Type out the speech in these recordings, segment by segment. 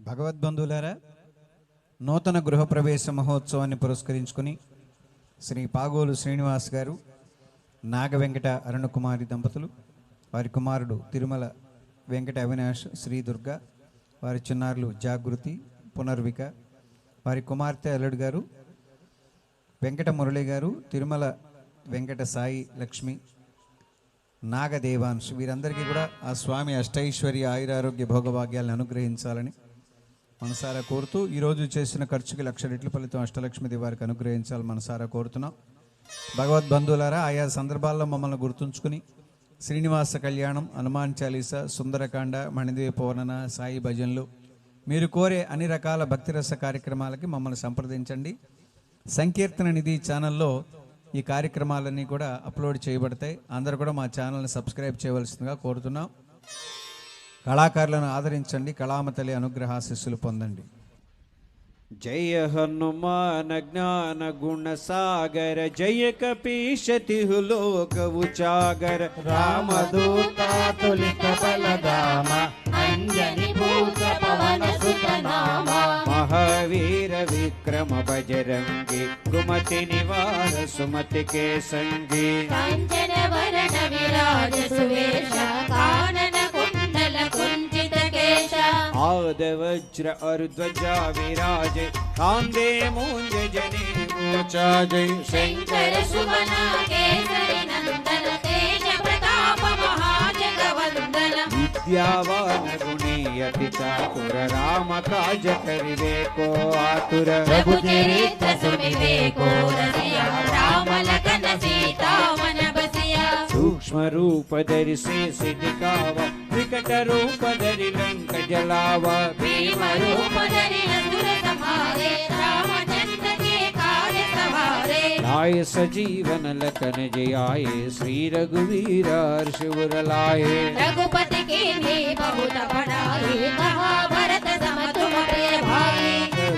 భగవద్బంధువులారా, నూతన గృహప్రవేశ మహోత్సవాన్ని పురస్కరించుకుని శ్రీ పాగోలు శ్రీనివాస్ గారు, నాగ వెంకట అరుణకుమారి దంపతులు, వారి కుమారుడు తిరుమల వెంకట అవినాష్, శ్రీ దుర్గా, వారి చిన్నారులు జాగృతి, పునర్విక, వారి కుమార్తె అల్లుడు గారు వెంకట మురళి గారు, తిరుమల వెంకట సాయి లక్ష్మి, నాగదేవాంశ్, వీరందరికీ కూడా ఆ స్వామి అష్టైశ్వర్య ఆయురారోగ్య భోగభాగ్యాలను అనుగ్రహించాలని మనసారా కోరుతూ, ఈరోజు చేసిన ఖర్చుకి 1,00,000 రెట్ల ఫలితం అష్టలక్ష్మిది వారికి అనుగ్రహించాలని మనసారా కోరుతున్నాం. భగవద్బంధువులారా, ఆయా సందర్భాల్లో మమ్మల్ని గుర్తుంచుకుని శ్రీనివాస కళ్యాణం, హనుమాన్ చాలీసా, సుందరకాండ, మణిద్వీప వర్ణన, సాయి భజనలు, మీరు కోరే అన్ని రకాల భక్తిరస కార్యక్రమాలకి మమ్మల్ని సంప్రదించండి. సంకీర్తన నిధి ఛానల్లో ఈ కార్యక్రమాలన్నీ కూడా అప్లోడ్ చేయబడతాయి. అందరూ కూడా మా ఛానల్ని సబ్స్క్రైబ్ చేయవలసిందిగా కోరుతున్నాం. కళాకారులను ఆదరించండి, కళామతలి అనుగ్రహాశిస్సులు పొందండి. जय हनुमान ज्ञान गुण सागर, जय कपीशति लोक उजागर, रामदूता तुलित बलधाम, अंजनी भूत पवन सुत नामा, महावीर विक्रम बजरंगी, कुमति निवार सुमति के संगी, कांचन वरण विराज सुवेश, कानन कुंडल कुंचित केश, आद वज्र और ध्वजा विराजे, कांधे मूंज जनेऊ चाजे, शंकर सुवन केसरी नंदन, तेज प्रताप महाजगवंदन, विद्यावान गुणी अति चातुर, राम काज करिवे को आतुर, प्रभु चरित्र सुनिवे को रसिया, राम लखन सीता मन बसिया, सूक्ष्म रूप धरि शेष दिखावा, विकट रूप धरि लंक जलावा, भीम रूप धरि असुर संहारे, रामचंद्र के कार्य सवारे, लाय सजीवन लखन जियाए, श्री रघुवीर हर्ष उर लाए, रघुपति के लिए बहुत बड़ाई, कहा भरत सम तुम प्रिय भाई,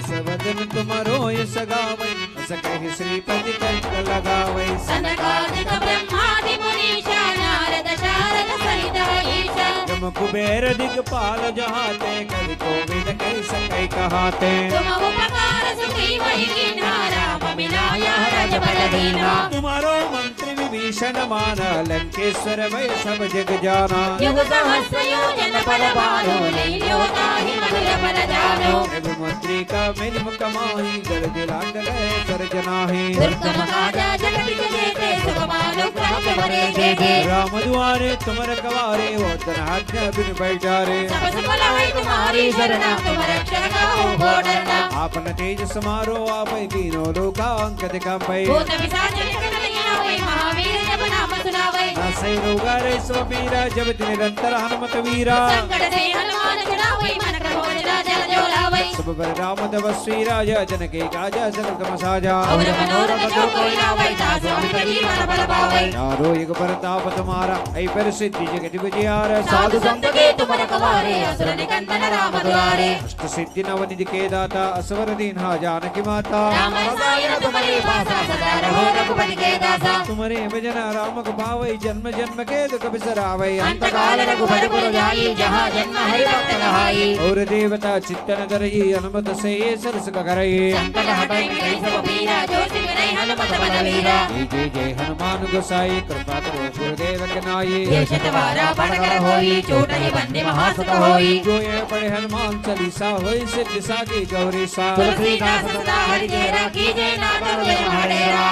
सवदन तुमरो यस गावै, सकहि श्रीपति कंठ लगावै, सनकादिक ब्रह्मादि मुनीषा, नारद शारद सहित ईशा, तुम कुबेर दिगपाल जहाते, कवि कोविद कहि सकै कहाते, तुम उपकार सुखी वही कीन्हा, राम मिलाया रजबल दीना, तुम्हारो मंत्री विभीषण माना, लंकेश्वर भय सब जग जाना, युग सहस्र योजन पर भानु, लील्यो ताहि मधुर फल जानो, रघुमंत्री का मिल मुकमाही, गढ़ दिलांग गए कर जनाही, दुर्गम काजा जगत जेते, सुगमानुग्रह तुमरे जेते, राम दुआरे तुम रखवारे, वो तनहाज्ञा बिन बैठारे, सब सफल है तुम्हारी शरणा, तुम रक्षक काहू को डरना, आपन तेज समारो आपै तीनों लोकांक दिखापै, भूत पिशाच निकट नहीं आवै, महावीर जब नाम सुनावै, नासै रोगा रे स्वपीरा, जब निरंतर हनुमत वीरा, संकट से हनुमान छुड़ावै, मन क्रमोच राजा जोलावै, सब पर राम तपस्वी राजा, जनके काजा सकल तुम साजा, और मनोरथ जो कोई लावै, तासु अमित जीवन बल पावै, चारों युग प्रताप तुम्हारा, ऐ पर सिद्धि जगत विजयार, साधु संत के तुम रखवारे, असुर निकंदन राम दुआरे, अष्ट सिद्धि नवनिधि के दाता, असवर दीन्हा जानकी माता, राम रसायन तुम्हारे पासा, सदा रहो रघुपति के दासा, तुम्हारे भजन राम को पावै, जन्म जन्म के दुख बिसरावै, अंत काल रघुपति पुर जाई, जहाँ जन्म हरि भक्त कहाई, और देवता चित्तन करई, अनुमत से सरस करई, संकट हटै मिटै सब पीरा, जो सिमरहि हनुमत बलवीरा, जय जय हनुमान गोसाई, कृपा करो गुरुदेव के नाई, ये शतवारा पढ़कर होई, चोटहि बंदे महासुख होई, जो ये पढ़े हनुमान चालीसा, होई सिद्धि साकी गौरी सा, तुलसीदास सदा हरि चेरा, कीजे नाथ हृदय महडेरा,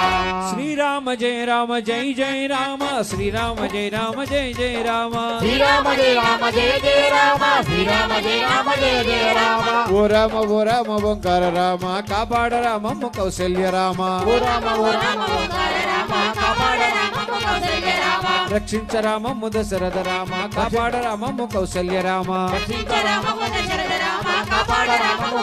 श्री राम जय राम जय जय राम, श्री राम जय राम जय जय राम, श्री राम जय राम जय जय राम, श्री राम जय राम जय जय राम, ఓ రామ ఓంకార రామ, కాపాడ రామమ్మ కౌశల్య రామ, ఓ రామ ఓంకార రామ, కాపాడ రామమ్మ కౌసల్య రామ, రక్షించ రామమ్మ దశరథ రామ, కాపాడ రామమ్మ కౌశల్య రామ, రక్షించ రామమ్మ దశరథ రామ, కాపాడ రామమ్మ